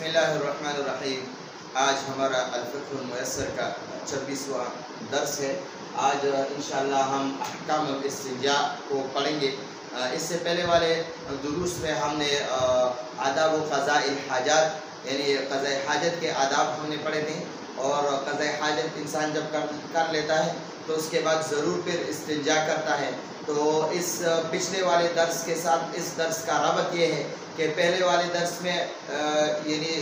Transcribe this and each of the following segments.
بسم اللہ الرحمن الرحیم۔ آج ہمارا الفقہ الميسر کا 26واں درس ہے۔ آج انشاءاللہ ہم احکام الاستنجاء کو پڑھیں گے۔ اس سے پہلے والے دروس میں ہم نے آداب و قضاء الحاجات یعنی قضاء حاجت کے آداب ہم نے پڑھے تھے، اور قضاء حاجت انسان جب کر لیتا ہے تو اس کے بعد ضرور پھر استنجاء کرتا ہے۔ تو اس پچھلے والے درس کے ساتھ اس درس کا ربط یہ ہے کہ پہلے والے درس میں یعنی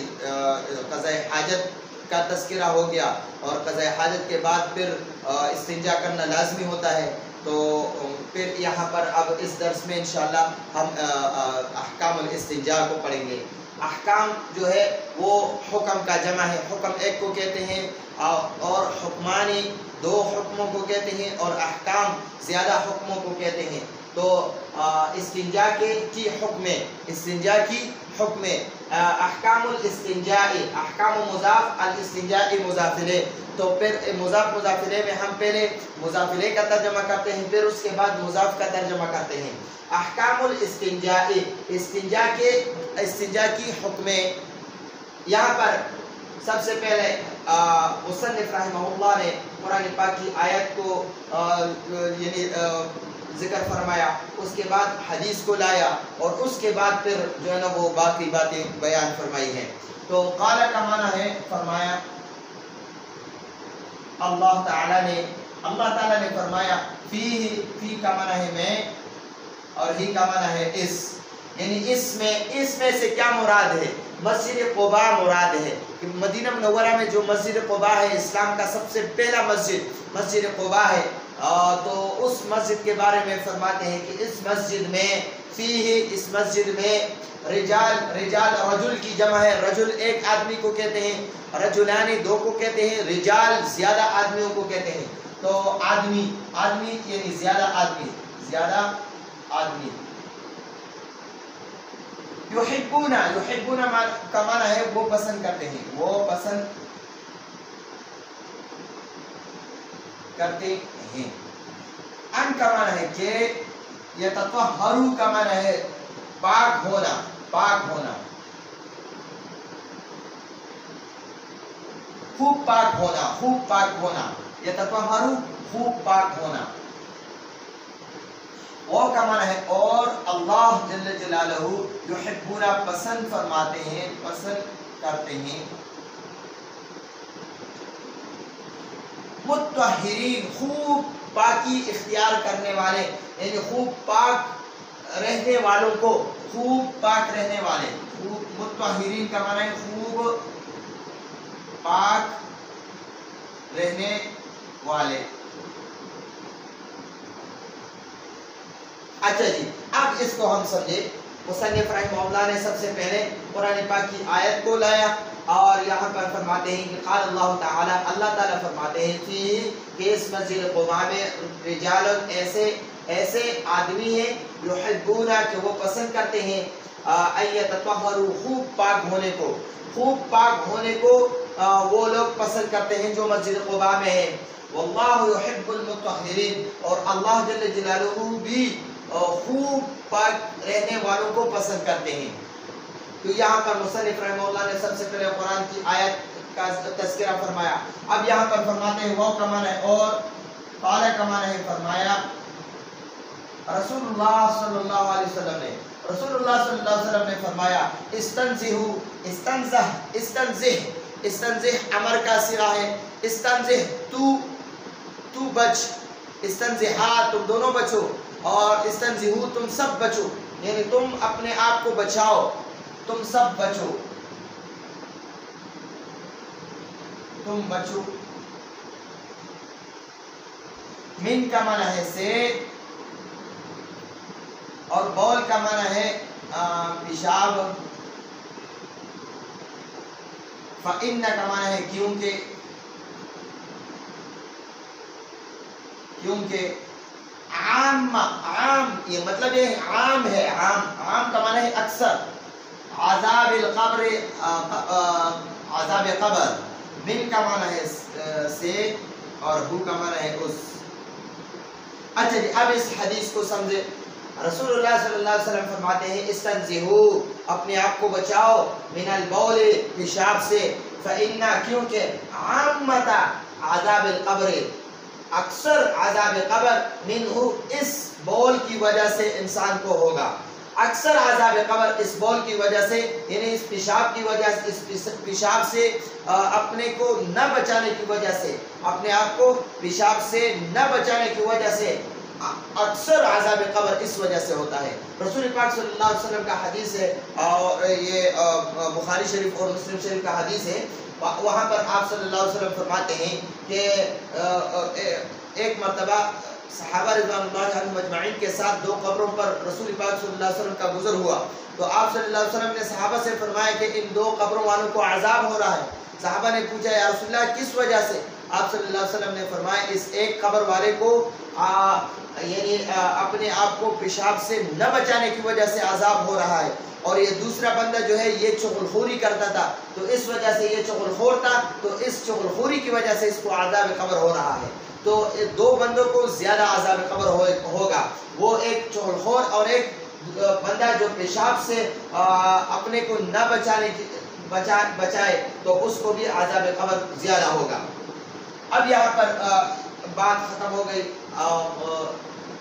قضاء حاجت کا تذکرہ ہو گیا، اور قضاء حاجت کے بعد پھر استنجاء کرنا لازمی ہوتا ہے۔ تو پھر یہاں پر اب اس درس میں انشاءاللہ ہم احکام الاستنجاء کو پڑھیں گے۔ احکام جو ہے وہ حکم کا جمع ہے۔ حکم ایک کو کہتے ہیں اور حکمانی دو حکموں کو کہتے ہیں، اور احکام زیادہ حکموں کو کہتے ہیں۔ تو استنجاء کی حکم احکام الاستنجاء، احکام مضاف الاستنجاء مضاف الیہ۔ تو پھر مضاف مضافلے میں ہم پہلے مضافلے کا ترجمہ کرتے ہیں، پھر اس کے بعد مضاف کا ترجمہ کرتے ہیں۔ احکام الاستنجاء، استنجاء کی حکم۔ یہاں پر سب سے پہلے مصنف رحمہ اللہ نے قرآن پاک کی آیت کو یعنی ذکر فرمایا، اس کے بعد حدیث کو لایا، اور اس کے بعد پھر جو ہے نا وہ باقی باتیں بیان فرمائی ہیں۔ تو قال کا معنی ہے فرمایا، اللہ تعالیٰ نے فرمایا، فی کا معنی ہے میں، اور ہی کا معنی ہے اس، یعنی اس میں سے کیا مراد ہے؟ مسجد قباء مراد ہے کہ مدینہ منورہ میں جو مسجد قباء ہے، اسلام کا سب سے پہلا مسجد قباء ہے۔ تو اس مسجد کے بارے میں فرماتے ہیں کہ اس مسجد میں رجال رجل کی جمع ہے، رجل ایک آدمی کو کہتے ہیں، رجلانی دو کو کہتے ہیں، رجال زیادہ آدمیوں کو کہتے ہیں۔ تو آدمی یعنی زیادہ آدمی۔ یحبون کا معنی ہے وہ پسند کرتے ہیں، ان کا معنی ہے کہ یتطہروا کا معنی ہے پاک ہونا، خوب پاک ہونا، یتطہروا خوب پاک ہونا۔ وہ کا معنی ہے اور اللہ جل جلالہ یحبون پسند کرتے ہیں، مطہرین خوب پاکی اختیار کرنے والے، یعنی خوب پاک رہنے والوں کو، مطہرین کا معنی ہے خوب پاک رہنے والے۔ اچھا جی، اب اس کو ہم سمجھے۔ مصنف رحمہ اللہ نے سب سے پہلے قرآن پاک کی آیت کو لایا، اور یہاں پر فرماتے ہیں کہ قال اللہ تعالی، اللہ تعالیٰ فرماتے ہیں کہ اس مسجد قباء میں رجال ایسے آدمی ہیں یحبون کہ وہ پسند کرتے ہیں، ان یتطہروا خوب پاک ہونے کو وہ لوگ پسند کرتے ہیں جو مسجد قباء میں ہے۔ واللہ یحب المطہرین، اور اللہ جل جلالہ بھی خوب پاک رہنے والوں کو پسند کرتے ہیں۔ تو یہاں پر مصنف رحمہ اللہ نے سب سے پہلے قرآن کی آیت کا تذکرہ فرمایا۔ اب یہاں پر فرماتے ہیں وہ کا معنی ہے اور، قال کا معنی ہے فرمایا۔ رسول اللہ صلی اللہ علیہ وسلم نے فرمایا، استنزہ امر کا صیغہ ہے، استنزہ تو بچ، استنزہا تم دونوں بچو، اور استنزہو تم سب بچو، یعنی تم اپنے آپ کو بچاؤ، تم سب بچو، من کا معنی ہے سے، اور بول کا معنی ہے پیشاب، فإن کا معنی ہے کیونکہ عام یہ مطلب یہ عام ہے، عام کا معنی ہے اکثر، عذاب قبر، من کا معنی ہے سے، اور ہو کا معنی ہے اس۔ اچھا جی، اب اس حدیث کو سمجھے۔ رسول اللہ صلی اللہ علیہ وسلم فرماتے ہیں استنزہو اپنے آپ کو بچاؤ من البول پیشاب سے فإنّا کیونکہ عامت عذاب القبر اکثر عذاب قبر منہ اس بول کی وجہ سے انسان کو ہوگا. اکثر عذاب قبر اس بول کی وجہ سے یعنی اس پیشاب کی وجہ سے اس پیشاب سے اپنے کو نہ بچانے کی وجہ سے اپنے آپ کو پیشاب سے نہ بچانے کی وجہ سے اکثر عذاب قبر اس وجہ سے ہوتا ہے. رسول پاک صلی اللہ علیہ وسلم کا حدیث ہے اور یہ بخاری شریف اور مسلم شریف کا حدیث ہے. وہاں پر آپ صلی اللہ علیہ وسلم فرماتے ہیں کہ ایک مرتبہ صحابہ رضوان اللہ عنہم مجمعین کے ساتھ دو قبروں پر رسول پاک صلی اللہ علیہ وسلم کا گزر ہوا تو آپ صلی اللہ علیہ وسلم نے صحابہ سے فرمایا کہ ان دو قبروں والوں کو عذاب ہو رہا ہے. صحابہ نے پوچھا یا رسول اللہ کس وجہ سے؟ آپ صلی اللہ علیہ وسلم نے فرمایا اس ایک قبر والے کو یعنی اپنے آپ کو پیشاب سے نہ بچانے کی وجہ سے عذاب ہو رہا ہے اور یہ دوسرا بندہ جو ہے یہ چغل خوری کرتا تھا تو اس وجہ سے یہ چغل خور تھا تو اس چغل خوری کی وجہ سے اس کو عذاب قبر ہو رہا ہے. تو دو بندوں کو زیادہ عذاب قبر ہوگا, وہ ایک چغل خور اور ایک بندہ جو پیشاب سے اپنے کو نہ بچائے تو اس کو بھی عذاب قبر زیادہ ہوگا. اب یہاں پر بات ختم ہو گئی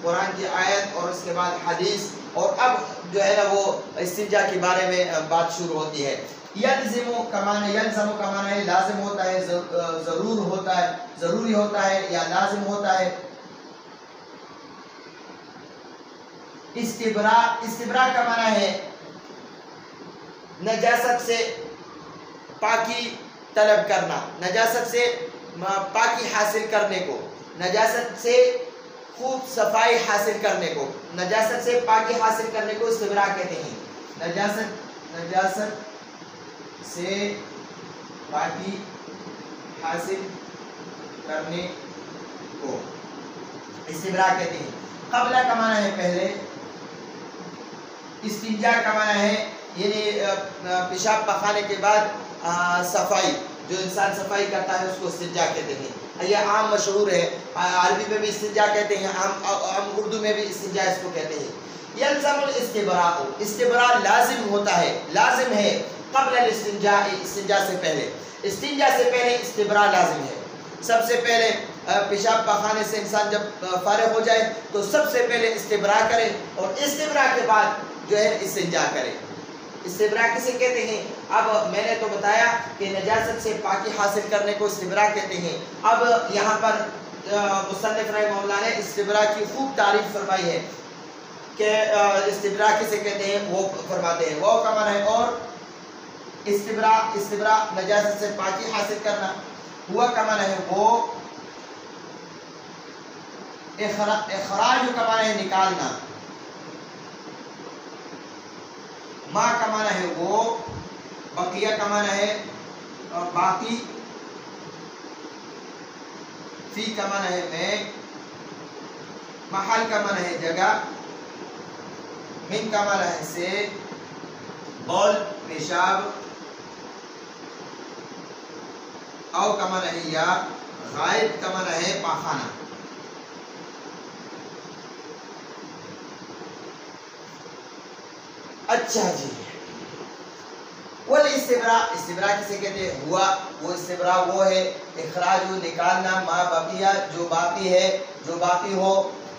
قرآن کی آیت اور اس کے بعد حدیث اور اب جو ہے نا وہ استنجا کے بارے میں بات شروع ہوتی ہے. یلزم کا معنی ہے لازم ہوتا ہے, ضرور ہوتا ہے, ضروری ہوتا ہے یا لازم ہوتا ہے. استبراء کا معنی ہے نجاست سے پاکی طلب کرنا, نجاست سے پاکی حاصل کرنے کو, نجاست سے خوب صفائی حاصل کرنے کو, نجاست سے پاکی حاصل کرنے کو استبراء کہتے ہیں. نجاست سے پاکی حاصل کرنے کو استبراء کہتے ہیں. قبلہ کا معنی ہے پہلے, استنجا کا معنی ہے یعنی پیشاب پخانے کے بعد صفائی, جو انسان صفائی کرتا ہے اس کو استنجا کہتے ہیں. یہ عام مشہور ہے, عربی میں بھی استنجا کہتے ہیں, عام اردو میں بھی استنجا اس کو کہتے ہیں. یلزم الاستبراء, استبراء لازم ہوتا ہے, لازم ہے. قبل الاستنجاء, استنجا سے پہلے, استنجا سے پہلے استبراء لازم ہے. سب سے پہلے پیشاب پخانے سے انسان جب فارغ ہو جائے تو سب سے پہلے استبراء کرے اور استبراء کے بعد جو ہے استنجا کرے. استبراء کسے کہتے ہیں؟ اب میں نے تو بتایا کہ نجاست سے پاکی حاصل کرنے کو استبراء کہتے ہیں. اب یہاں پر مصنف رحمہ اللہ نے استبراء کی خوب تعریف فرمائی ہے کہ استبراء کسے کہتے ہیں وہ فرماتے ہیں. وہ کا معنی ہے اور استبراء نجاست سے پاکی حاصل کرنا. ہوا کا معنی ہے وہ, اخراج کا معنی ہے نکالنا, ما کا معنی ہے وہ, بقیہ کا معنی ہے باقی, فی کا معنی ہے میں, محل کا معنی ہے جگہ, من کا معنی ہے سے, بول پیشاب, او کا معنی ہے یا, غائب کا معنی ہے پاخانہ. اچھا جی, والاستبراء, استبراء کسے کہتے ہیں؟ ہوا وہ استبراء وہ ہے اخراج نکالنا, ما بقیہ جو باقی ہے, جو باقی ہو,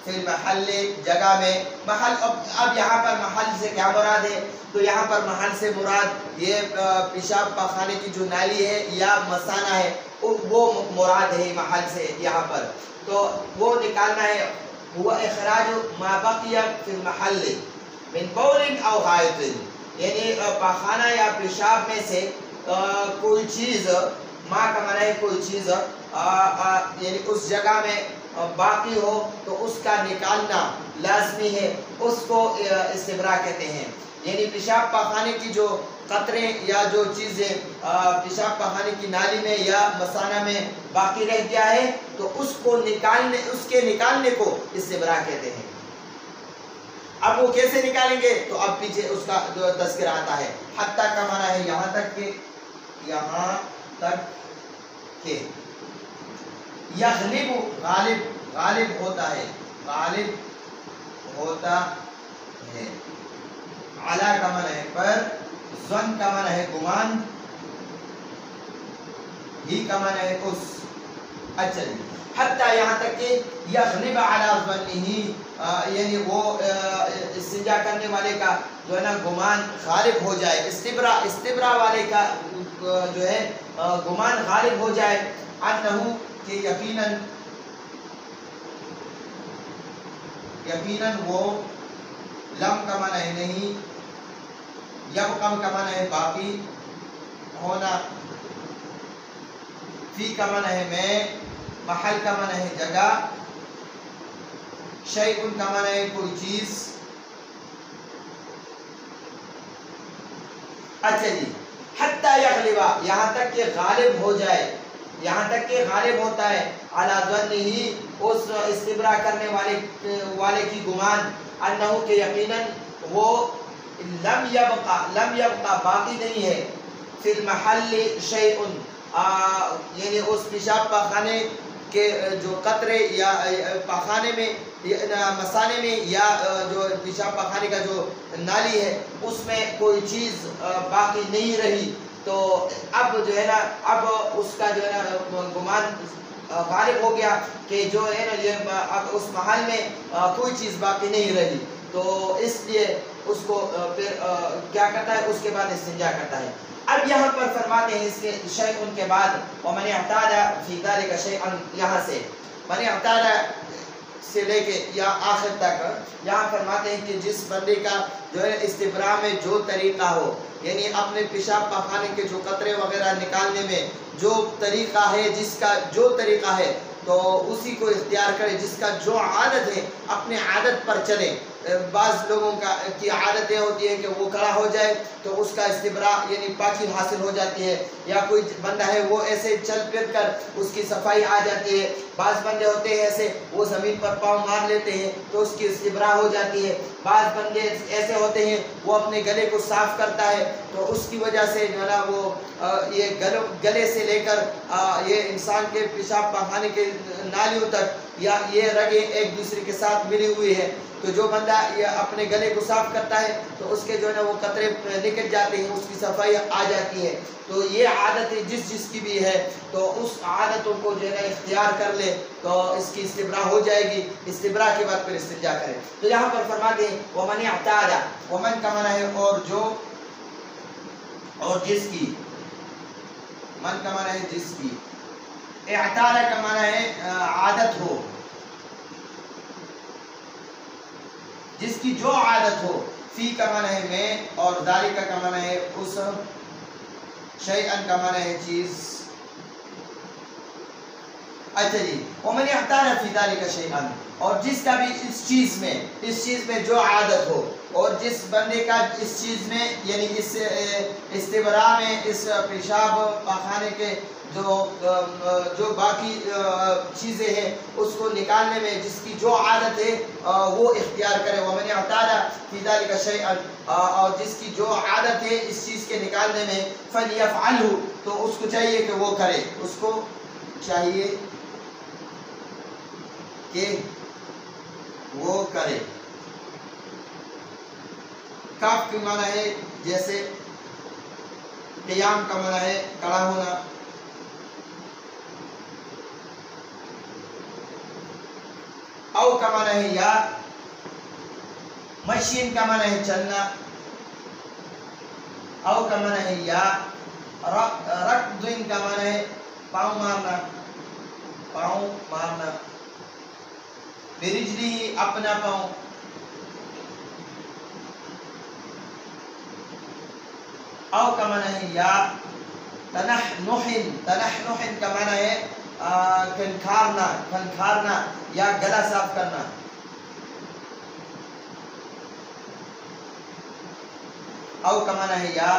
فی المحل جگہ میں. محل, اب یہاں پر محل سے کیا مراد ہے؟ تو یہاں پر محل سے مراد یہ پیشاب پخانے کی جو نالی ہے یا مثانہ ہے وہ مراد ہے محل سے یہاں پر. تو وہ نکالنا ہے. ہوا اخراج ما بقیہ فی المحل من بول او غائط, یعنی پاخانہ یا پیشاب میں سے کوئی چیز, ما کا معنی ہے کوئی چیز, یعنی اس جگہ میں باقی ہو تو اس کا نکالنا لازمی ہے, اس کو استبراء کہتے ہیں. یعنی پیشاب پاخانے کی جو قطرے یا جو چیزیں پیشاب پاخانے کی نالی میں یا مثانہ میں باقی رہ گیا ہے تو اس کو نکالنے, اس کے نکالنے کو استبراء کہتے ہیں. اب وہ کیسے نکالیں گے تو اب پیچھے اس کا جو تذکرہ آتا ہے. حتی کا معنی ہے یہاں تک کہ, یہاں تک کہ, یغلب غالب, غالب ہوتا ہے, غالب ہوتا ہے. علا کا معنی ہے پر، ظن کا معنی ہے گمان، ہی کا معنی ہے اس. اچھا جی، حتی یہاں تک کہ یغلب علی ظنہ، یعنی وہ استنجا کرنے والے کا جو ہے نا گمان غالب ہو جائے، استبرا والے کا جو ہے گمان غالب ہو جائے. انہو کہ یقیناً وہ، لم کا معنی ہے نہیں، یبقم کا معنی ہے باقی ہونا، فی کا معنی ہے میں، محل کا معنی ہے جگہ، شیء کا معنی ہے کوئی چیز. اچھا جی، حتی یغلبا یہاں تک کہ غالب ہو جائے، یہاں تک کہ غالب ہوتا ہے، علی ظنہ اس استبرا کرنے والے کی گمان، انہو کہ یقیناً وہ، لم یبقا باقی نہیں ہے، فی المحل شیء، یعنی اس پیشاب پاخانے کے جو قطرے یا پاخانے میں مسانے میں یا جو پیشاب پاخانے کا جو نالی ہے اس میں کوئی چیز باقی نہیں رہی. تو اب جو ہے نا، اب اس کا جو ہے نا گمان غالب ہو گیا کہ جو ہے نا یہ اب اس محل میں کوئی چیز باقی نہیں رہی. تو اس لیے اس کو پھر کیا کرتا ہے، اس کے بعد استنجا کرتا ہے. اب یہاں پر فرماتے ہیں اس کے شیء کے بعد، ومن اعتاد فی ذلک شیئا، یہاں سے من اعتاد سے لے کے یا آخر تک یہاں فرماتے ہیں کہ جس بندے کا جو ہے استبراء میں جو طریقہ ہو، یعنی اپنے پیشاب پاخانے کے جو قطرے وغیرہ نکالنے میں جو طریقہ ہے، جس کا جو طریقہ ہے تو اسی کو اختیار کرے، جس کا جو عادت ہے اپنے عادت پر چلے. بعض لوگوں کی عادت یہ ہوتی ہے کہ وہ کھڑا ہو جائے تو اس کا استبراء یعنی پاکی حاصل ہو جاتی ہے، یا کوئی بندہ ہے وہ ایسے چل پھر کر اس کی صفائی آ جاتی ہے. بعض بندے ہوتے ہیں ایسے وہ زمین پر پاؤں مار لیتے ہیں تو اس کی استبراء ہو جاتی ہے. بعض بندے ایسے ہوتے ہیں وہ اپنے گلے کو صاف کرتا ہے تو اس کی وجہ سے جو ہے نا وہ یہ گلے سے لے کر یہ انسان کے پیشاب پاخانے کے نالیوں تک یا یہ رگیں ایک دوسرے کے ساتھ ملی ہوئی ہے، تو جو بندہ یہ اپنے گلے کو صاف کرتا ہے تو اس کے جو ہے نا وہ قطرے نکل جاتے ہیں، اس کی صفائی آ جاتی ہے. تو یہ عادت جس کی بھی ہے تو اس عادتوں کو جو ہے نا اختیار کر لے تو اس کی استبراء ہو جائے گی. استبراء کے بعد پھر استنجا کرے. تو یہاں پر فرماتے ہیں ومن اعتاد، ومن کا معنی ہے اور جو، اور جس کی، من کا معنی ہے جس کی، اعتاد کا معنی ہے عادت ہو، جس کی جو عادت ہو، فی کا معنی ہے میں، اور ذالک کا معنی ہے اس، شیئن کا معنی ہے چیز. اچھا جی، ومن اعتاد فی ذالک شیئن، اور جس کا بھی اس چیز میں جو عادت ہو، اور جس بندے کا اس چیز میں یعنی اس استبراء میں، اس پیشاب پاخانے کے جو باقی چیزیں ہیں اس کو نکالنے میں جس کی جو عادت ہے وہ اختیار کرے. ومن اعتاد فی ذلک شیئا، اور جس کی جو عادت ہے اس چیز کے نکالنے میں، فلیفعلہ، تو اس کو چاہیے کہ وہ کرے، اس کو چاہیے کہ وہ کرے. کاف کا معنی ہے جیسے، قیام کا معنی ہے کھڑا ہونا، او کا معنی ہے یا، مشین کا معنی ہے چلنا، او کا معنی ہے یا، رکض کا معنی ہے پاؤں مارنا، برجلی اپنا پاؤں، او کا معنی ہے یا، تنحنح کا معنی ہے کھنکھارنا یا گلا صاف کرنا. او کا معنی ہے یا،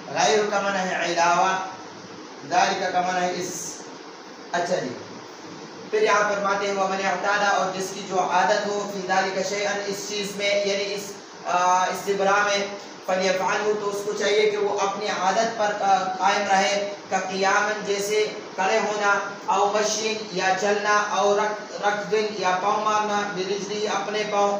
غیر کا معنی ہے علاوہ، ذالک کا معنی ہے اس. اچھا جی، پھر یہاں فرماتے ہیں ومن اعتاد، اور جس کی جو عادت ہو، فی ذالک شیئا، اس چیز میں یعنی اس استبراء میں، فلیفعلہ، تو اس کو چاہیے کہ وہ اپنی عادت پر قائم رہے، قیامن جیسے کھڑے ہونا، او مشین یا چلنا، او رکض یا پاؤں مارنا، برجلی اپنے پاؤں،